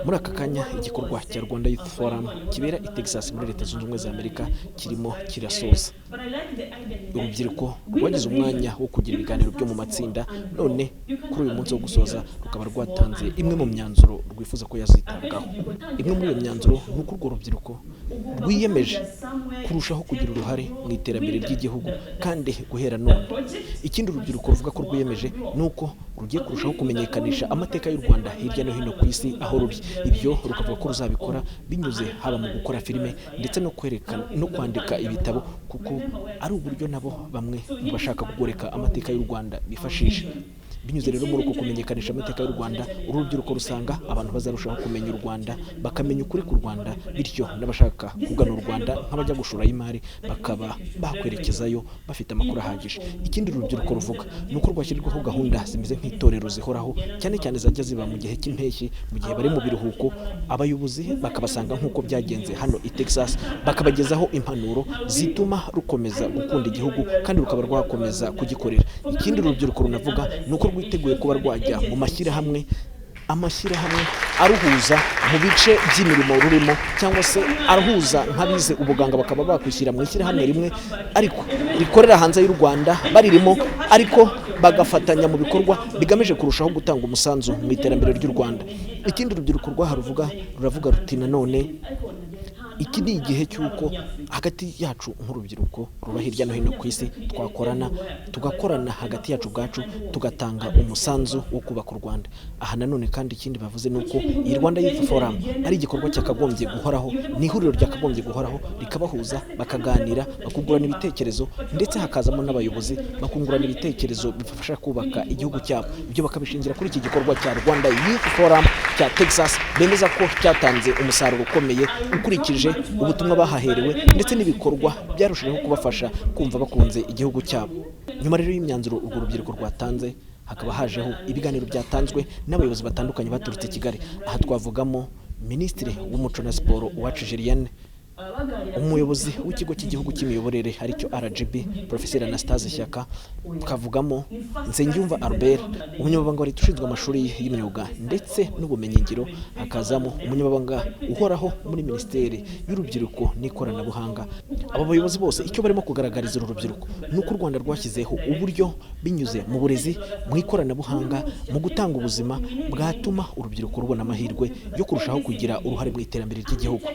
Muri aka kanya igikorwa cya Rwanda Youth Forum kibera i Texas muri Leta Zunze Ubumwe za Amerika kirimo kirasoza. Urubyiruko rwagize umwanya wo kugira ibiganiro byo mu matsinda, none kuri uyu munsi wo gusoza rukaba rwatanze imwe mu myanzuro rwifuza ko yazitabwaho. Imwe muri iyo myanzuro ni uko urwo rubyiruko rwiyemeje kurushaho kugira uruhare mu iterambere ry'igihugu kandi guhera none. Ikindi urubyiruko ruvuga ko rwiyemeje ni uko rugiye kurushaho kumenyekanisha amateka y'u Rwanda hirya no hino ku isi aho ruri. Ibyo rukavuga ko ruzabikora binyuze haba mu gukora filime ndetse no kwerekana no kwandika ibitabo, kuko ari uburyo nabo bamwe mu bashaka kugoreka amateka y'u Rwanda bifashisha. Binyuze rero muri uko kumenyekanisha amateka y'u Rwanda, urubyiruko rusanga abantu bazarushaho kumenya u Rwanda, bakamenya ukuri ku Rwanda, bityo n'abashaka kugana u Rwanda nk'abajya gushora imari bakaba bakwerekezayo bafite amakuru ahagije. Ikindi urubyiruko ruvuga ni uko rwashyirwaho gahunda zimeze nk'itorero zihoraho, cyane cyane zajya ziba mu gihe cy'impeshyi, mu gihe bari mu biruhuko, abayobozi bakabasanga nk'uko byagenze hano i Texas, bakabagezaho impanuro zituma rukomeza gukunda igihugu kandi rukaba rwakomeza kugikorera. Ikindi urubyiruko runavuga ni uko rwiteguye kuba rwajya mu amashyirahamwe aruhuza mu bice by'imirimo rurimo, cyangwa se aruhuza nk'abize ubuganga bakaba bakwishyira mu ishyirahamwe rimwe ariko rikorera hanze y'u Rwanda baririmo, ariko bagafatanya mu bikorwa bigamije kurushaho gutanga umusanzu mu iterambere ry'u Rwanda. Ikindi urubyiruko ruravuga ruti nanone iki ni igihe cy'uko hagati yacu nk'urubyiruko ruba hirya no hino ku isi tugakorana hagati yacu ubwacu tugatanga umusanzu wo kubaka u Rwanda. Aha nanone kandi ikindi bavuze ni uko iyi Rwanda Youth Forum ari igikorwa cyakagombye guhoraho, ni ihuriro ryakagombye guhoraho rikabahuza bakaganira, bakungurana ibitekerezo ndetse hakazamo n'abayobozi bakungurana ibitekerezo bifasha kubaka igihugu cyabo. Ibyo bakabishingira kuri iki gikorwa cya Rwanda Youth Forum cya Texas, bemeza ko cyatanze umusaruro ukomeye ukurikije ubutumwa bahaherewe ndetse n'ibikorwa byarushijeho kubafasha kumva bakunze igihugu cyabo. Nyuma rero y'imyanzuro urwo rubyiruko rwatanze, hakaba hajeho ibiganiro byatanzwe n'abayobozi batandukanye baturutse i Kigali. Aha twavugamo Minisitiri w'Umuco na Siporo Uwacu Julienne, umuyobozi w'ikigo cy'igihugu cy'imiyoborere aricyo RGB Professeur Anastase Shyaka, tukavugamo Nsengiyumva Albert, umunyamabanga wa Leta ushinzwe amashuri y'imyuga ndetse n'ubumenyingiro, hakazamo umunyamabanga uhoraho muri Minisiteri y'Urubyiruko n'Ikoranabuhanga. Aba bayobozi bose icyo barimo kugaragariza uru rubyiruko ni uko u Rwanda rwashyizeho uburyo binyuze mu burezi, mu ikoranabuhanga, mu gutanga ubuzima bwatuma urubyiruko rubona amahirwe yo kurushaho kugira uruhare mu iterambere ry'igihugu.